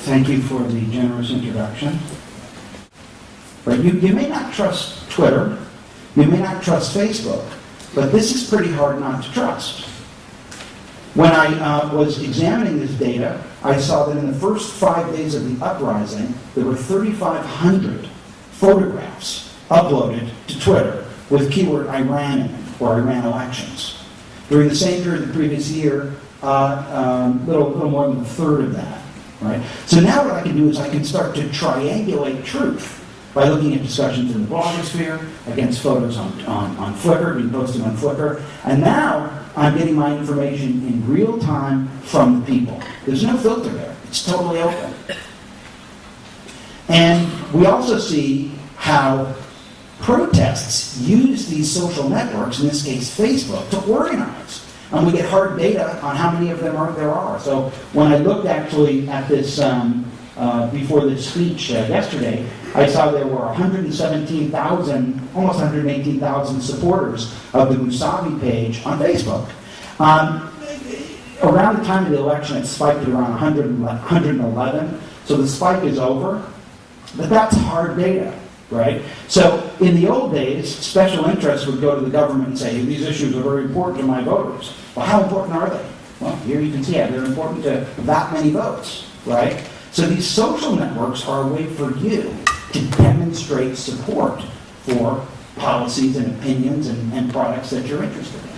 Thank you for the generous introduction. But you may not trust Twitter, you may not trust Facebook, but this is pretty hard not to trust. When I was examining this data, I saw that in the first 5 days of the uprising, there were 3,500 photographs uploaded to Twitter with keyword Iran in it, or Iran elections. During the same period the previous year, little more than a third of that. Right? So now what I can do is I can start to triangulate truth by looking at discussions in the blogosphere, against photos on Flickr, being posted on Flickr, and now I'm getting my information in real time from the people. There's no filter there. It's totally open. And we also see how protests use these social networks, in this case Facebook, to organize. And we get hard data on how many of them there are. So when I looked actually at this before this speech yesterday, I saw there were 117,000, almost 118,000 supporters of the Musavi page on Facebook. Around the time of the election, it spiked at around 111, so the spike is over. But that's hard data, right? So in the old days, special interests would go to the government and say, hey, these issues are very important to my voters. Well, how important are they? Well, here you can see they're important to that many votes, right? So these social networks are a way for you to demonstrate support for policies and opinions and products that you're interested in.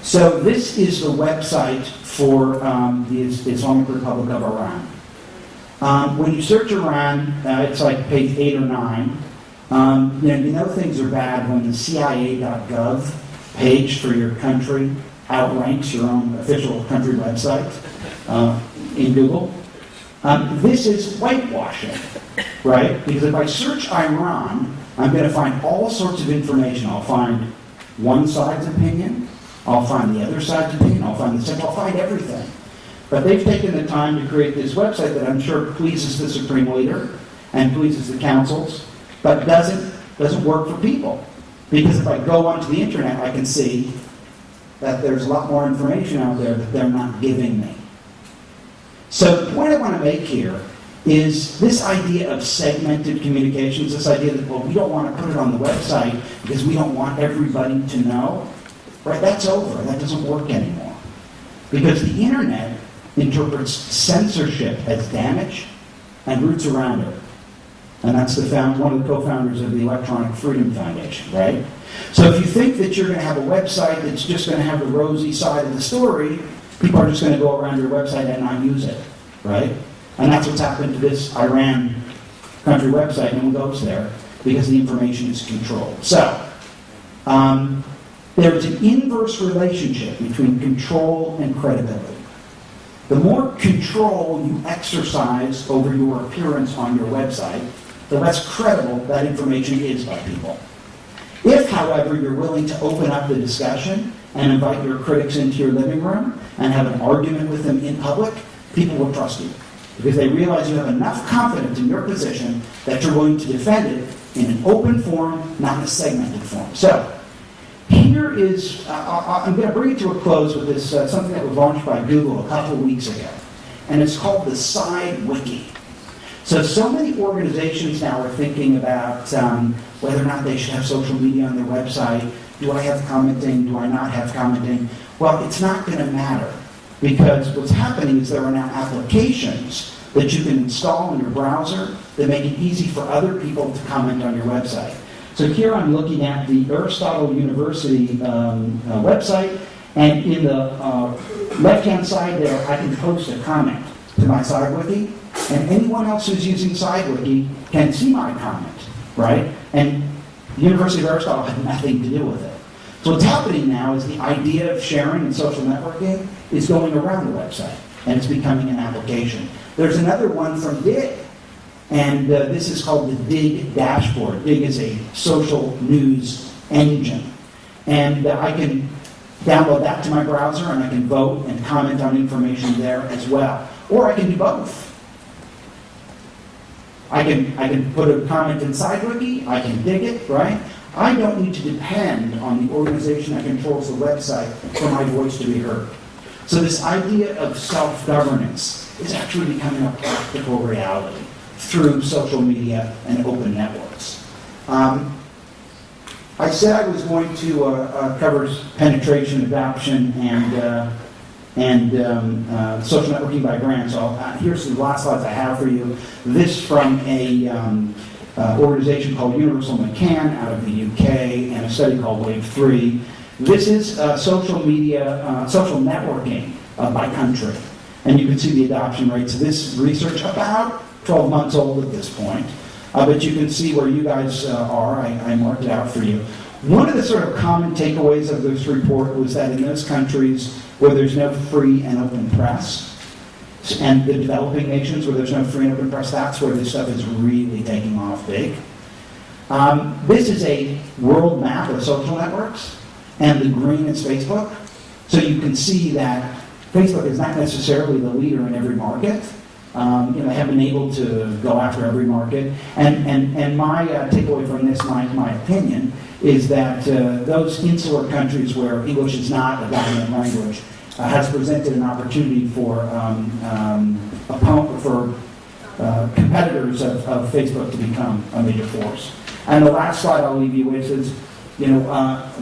So this is the website for the Islamic Republic of Iran. When you search Iran, it's like page 8 or 9. You know things are bad when the CIA.gov page for your country outranks your own official country website in Google. This is whitewashing, right? Because if I search Iran, I'm going to find all sorts of information. I'll find one side's opinion, I'll find the other side's opinion, I'll find the second, I'll find everything. But they've taken the time to create this website that I'm sure pleases the Supreme Leader and pleases the councils, but doesn't work for people. Because if I go onto the internet, I can see that there's a lot more information out there that they're not giving me. So the point I want to make here is this idea of segmented communications, this idea that, well, we don't want to put it on the website because we don't want everybody to know. Right? That's over. That doesn't work anymore. Because the internet interprets censorship as damage and roots around it. And that's one of the co-founders of the Electronic Freedom Foundation, right? So if you think that you're going to have a website that's just going to have the rosy side of the story, people are just going to go around your website and not use it, right? And that's what's happened to this Iran country website. No one goes there because the information is controlled. So there's an inverse relationship between control and credibility. The more control you exercise over your appearance on your website, the less credible that information is by people. If, however, you're willing to open up the discussion and invite your critics into your living room and have an argument with them in public, people will trust you. Because they realize you have enough confidence in your position that you're willing to defend it in an open form, not in a segmented form. So, here is, I'm going to bring it to a close with this, something that was launched by Google a couple of weeks ago. And it's called the Side Wiki. So many organizations now are thinking about whether or not they should have social media on their website. Do I have commenting? Do I not have commenting? Well, it's not going to matter. Because what's happening is there are now applications that you can install in your browser that make it easy for other people to comment on your website. So here I'm looking at the Aristotle University website, and in the left-hand side there, I can post a comment to my SideWiki, and anyone else who's using SideWiki can see my comment, right? And the University of Aristotle had nothing to do with it. So what's happening now is the idea of sharing and social networking is going around the website, and it's becoming an application. There's another one from Dig. And this is called the Dig dashboard. Dig is a social news engine. And I can download that to my browser, and I can vote and comment on information there as well. Or I can do both. I can put a comment in SideWiki, I can dig it, right? I don't need to depend on the organization that controls the website for my voice to be heard. So this idea of self-governance is actually becoming a practical reality through social media and open networks. I said I was going to cover penetration, adoption, and social networking by brand. So here's the last slides I have for you. This from a organization called Universal McCann out of the UK, and a study called Wave 3. This is social media, social networking by country. And you can see the adoption rates of this research, about 12 months old at this point. But you can see where you guys are. I marked it out for you. One of the sort of common takeaways of this report was that in those countries where there's no free and open press, and the developing nations where there's no free and open press, that's where this stuff is really taking off big. This is a world map of social networks, and the green is Facebook. So you can see that Facebook is not necessarily the leader in every market. They haven't been able to go after every market. And my takeaway from this, my opinion, is that those insular countries where English is not a dominant language has presented an opportunity for competitors of Facebook to become a major force. And the last slide I'll leave you with is,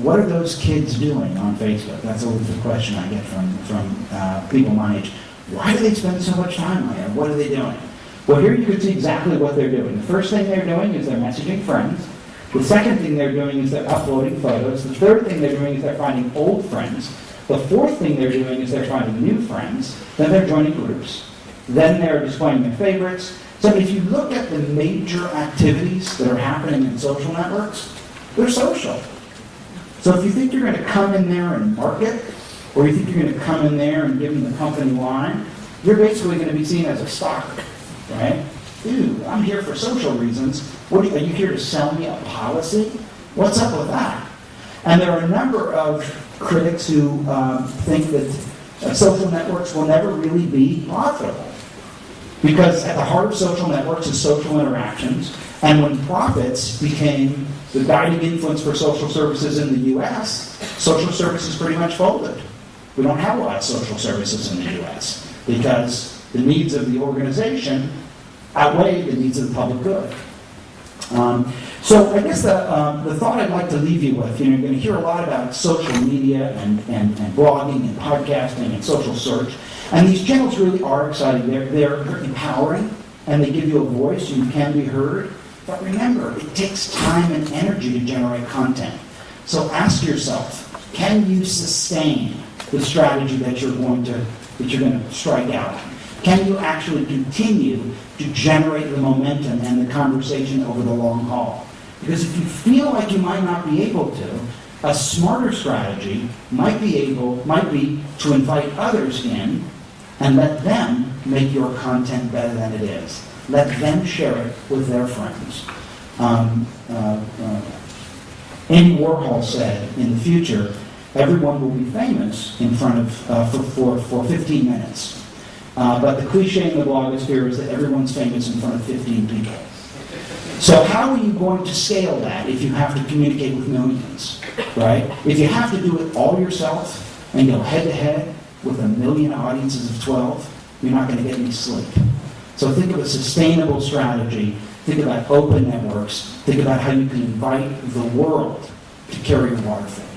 what are those kids doing on Facebook? That's always the question I get from people my age. Why do they spend so much time on it? What are they doing? Well, here you can see exactly what they're doing. The first thing they're doing is they're messaging friends. The second thing they're doing is they're uploading photos. The third thing they're doing is they're finding old friends. The fourth thing they're doing is they're finding new friends. Then they're joining groups. Then they're displaying their favorites. So if you look at the major activities that are happening in social networks, they're social. So if you think you're going to come in there and market, or you think you're going to come in there and give them the company line, you're basically going to be seen as a stalker, right? Ooh, I'm here for social reasons. Are you here to sell me a policy? What's up with that? And there are a number of critics who think that social networks will never really be profitable. Because at the heart of social networks is social interactions, and when profits became the guiding influence for social services in the US, social services pretty much folded. We don't have a lot of social services in the US because the needs of the organization outweigh the needs of the public good. So I guess the thought I'd like to leave you with, you're going to hear a lot about social media and blogging and podcasting and social search. And these channels really are exciting. They're empowering, and they give you a voice, and you can be heard. But remember, it takes time and energy to generate content. So ask yourself, can you sustain the strategy that you're going to strike out? Can you actually continue to generate the momentum and the conversation over the long haul? Because if you feel like you might not be able to, a smarter strategy might be to invite others in and let them make your content better than it is. Let them share it with their friends. Andy Warhol said, in the future, everyone will be famous in front of for 15 minutes. But the cliche in the blogosphere is that everyone's famous in front of 15 people. So how are you going to scale that if you have to communicate with millions, right? If you have to do it all yourself and go head-to-head with a million audiences of 12, you're not going to get any sleep. So think of a sustainable strategy. Think about open networks. Think about how you can invite the world to carry your water for you.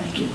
Thank you.